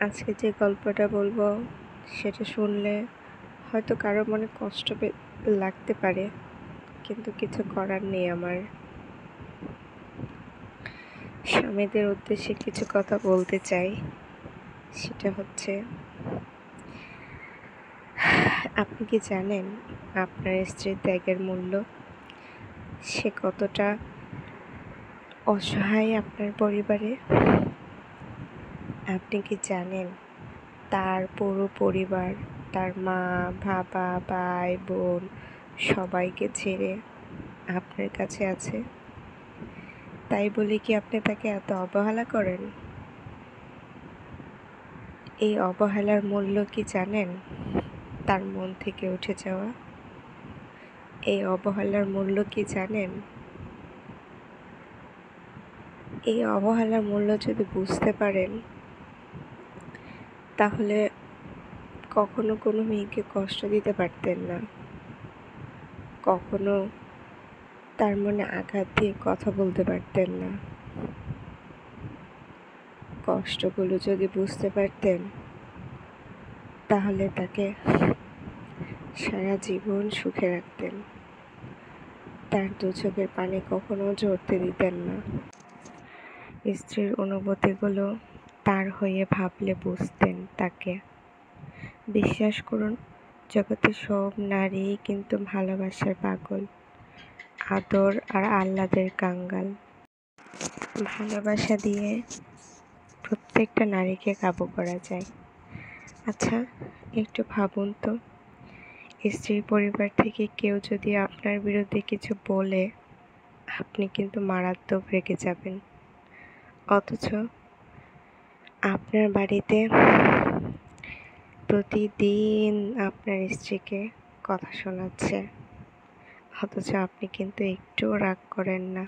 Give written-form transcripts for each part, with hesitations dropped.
আজকে যে গল্পটা বলবো সেটা শুনলে হয়তো কারো মনে কষ্ট লাগতে পারে, কিন্তু কিছু করার নেই আমার। স্বামীদের উদ্দেশ্যে কিছু কথা বলতে চাই। সেটা হচ্ছে, আপনি কি জানেন আপনার স্ত্রীর ত্যাগের মূল্য? সে কতটা অসহায় আপনার পরিবারে? আপনি কি জানেন তার পুরো পরিবার, তার মা, বাবা, ভাই, বোন সবাইকে ছেড়ে আপনার কাছে আছে? তাই বলে কি আপনি তাকে এত অবহেলা করেন? এই অবহেলার মূল্য কি জানেন? তার মন থেকে উঠে যাওয়া। এই অবহেলার মূল্য কি জানেন? এই অবহেলার মূল্য যদি বুঝতে পারেন, তাহলে কখনো কোনো মেয়েকে কষ্ট দিতে পারতেন না। কখনো তার মনে আঘাত দিয়ে কথা বলতে পারতেন না। কষ্টগুলো যদি বুঝতে পারতেন, তাহলে তাকে সারা জীবন সুখে রাখতেন। তার দু চোখের পানি কখনো ঝরতে দিতেন না। স্ত্রীর অনুভূতিগুলো তার হয়ে ভাবলে বুঝতেন তাকে। বিশ্বাস করুন, জগতের সব নারী কিন্তু ভালোবাসার পাগল, আদর আর আহ্লাদের কাঙ্গাল। ভালোবাসা দিয়ে প্রত্যেকটা নারীকে কাবু করা যায়। আচ্ছা, একটু ভাবুন তো, স্ত্রীর পরিবার থেকে কেউ যদি আপনার বিরুদ্ধে কিছু বলে, আপনি কিন্তু মারাত্মক রেগে যাবেন। অথচ আপনার বাড়িতে প্রতিদিন আপনার স্ত্রীকে কথা শোনাচ্ছে, অথচ আপনি কিন্তু একটুও রাগ করেন না।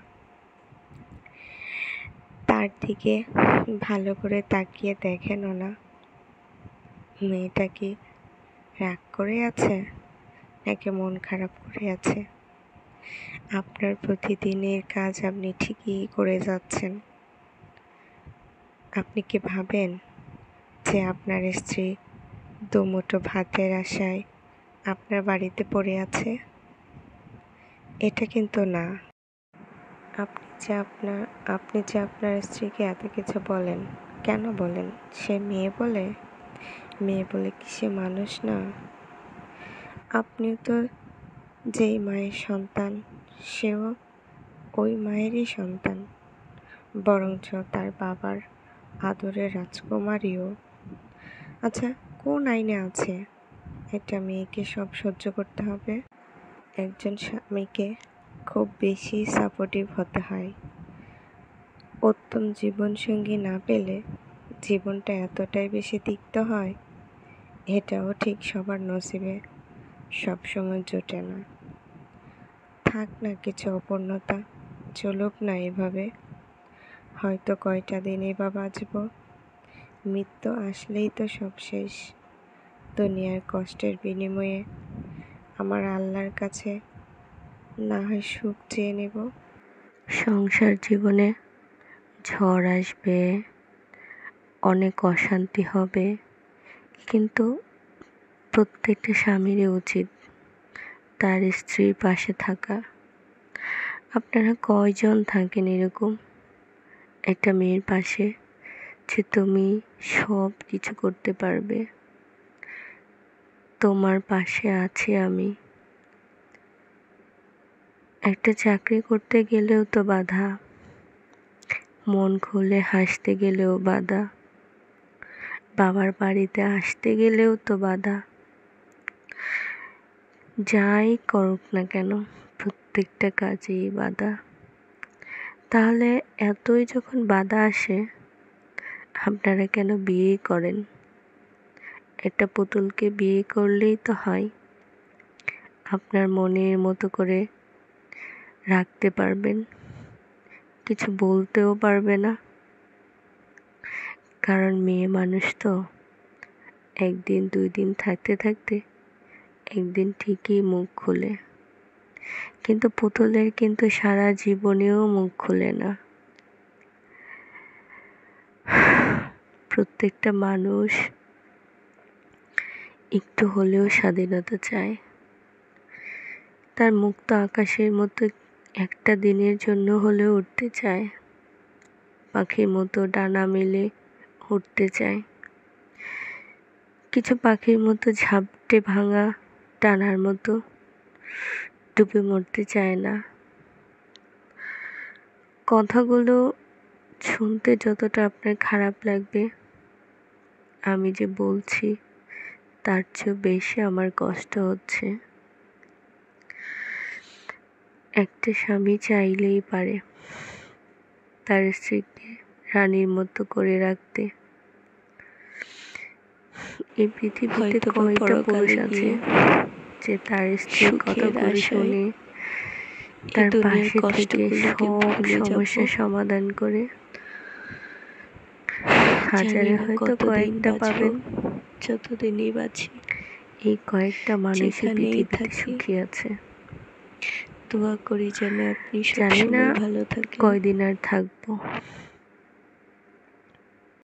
তার দিকে ভালো করে তাকিয়ে দেখেনও না, মেয়েটা কি রাগ করে আছে নাকি মন খারাপ করে আছে। আপনার প্রতিদিনের কাজ আপনি ঠিকই করে যাচ্ছেন। আপনি কি ভাবেন যে আপনার স্ত্রী দুমুঠো ভাতের আশায় আপনার বাড়িতে পড়ে আছে? এটা কিন্তু না। আপনি যে আপনার স্ত্রীকে এত কিছু বলেন, কেন বলেন? সে মেয়ে বলে কি সে মানুষ না? আপনিও তো যেই মায়ের সন্তান, সেও ওই মায়েরই সন্তান, বরঞ্চ তার বাবার আদরের রাজকুমারীও। আচ্ছা, কোন আইনে আছে একটা মেয়েকে সব সহ্য করতে হবে? একজন স্বামীকে খুব বেশি সাপোর্টিভ হতে হয়। উত্তম জীবনসঙ্গী না পেলে জীবনটা এতটাই বেশি তিক্ত হয়, এটাও ঠিক সবার নসিবে সবসময় জোটে না। থাক না কিছু অপূর্ণতা, চলুক না এভাবে। হয়তো কয়টা দিনই বা বাঁচব, মৃত্যু আসলেই তো সব শেষ। দুনিয়ার কষ্টের বিনিময়ে আমার আল্লাহর কাছে না হয় সুখ চেয়ে নেব। সংসার জীবনে ঝড় আসবে, অনেক অশান্তি হবে, কিন্তু প্রত্যেকটা স্বামীরই উচিত তার স্ত্রীর পাশে থাকা। আপনারা কয়জন থাকেন এরকম একটা মেয়ের পাশে, যে তুমি সব কিছু করতে পারবে, তোমার পাশে আছি আমি। একটা চাকরি করতে গেলেও তো বাধা, মন খুলে হাসতে গেলেও বাধা, বাবার বাড়িতে আসতে গেলেও তো বাধা। যাই করুক না কেন, প্রত্যেকটা কাজেই বাধা। তাহলে এতই যখন বাধা আসে, আপনারা কেন বিয়ে করেন? একটা পুতুলকে বিয়ে করলেই তো হয়, আপনার মনের মতো করে রাখতে পারবেন, কিছু বলতেও পারবে না। কারণ মেয়ে মানুষ তো, একদিন 2 দিন থাকতে থাকতে একদিন ঠিকই মুখ খুলে। কিন্তু পুতুলের কিন্তু সারা জীবনেও মুখ খুলে না। প্রত্যেকটা মানুষ একটু হলেও স্বাধীনতা চায়। তার মুক্ত আকাশের মতো একটা দিনের জন্য হলেও উঠতে চায়, পাখির মতো ডানা মেলে উঠতে চায়। কিছু পাখির মতো ঝাপটে ভাঙা ডানার মতো ডুবে মরতে চায় না। কথাগুলো শুনতে যতটা আপনার খারাপ লাগবে, আমি যে বলছি তার চেয়েও বেশি আমার কষ্ট হচ্ছে। একটা স্বামী চাইলেই পারে তার স্ত্রীকে রানীর মতো করে রাখতে। এই পৃথিবীতে কয়টা পুরুষ আছে যে তার স্ত্রীর কথাগুলো শুনে তার পাশে থেকে সব সমস্যার সমাধান করে। হাজারে হয়তো কয়েকটা পাবেন, যতদিনই বাঁচি। এই কয়েকটা মানুষই পৃথিবীতে সুখী আছে। দোয়া করি যেন আপনি জানি না ভালো থাকেন। কয়দিন আর থাকবো।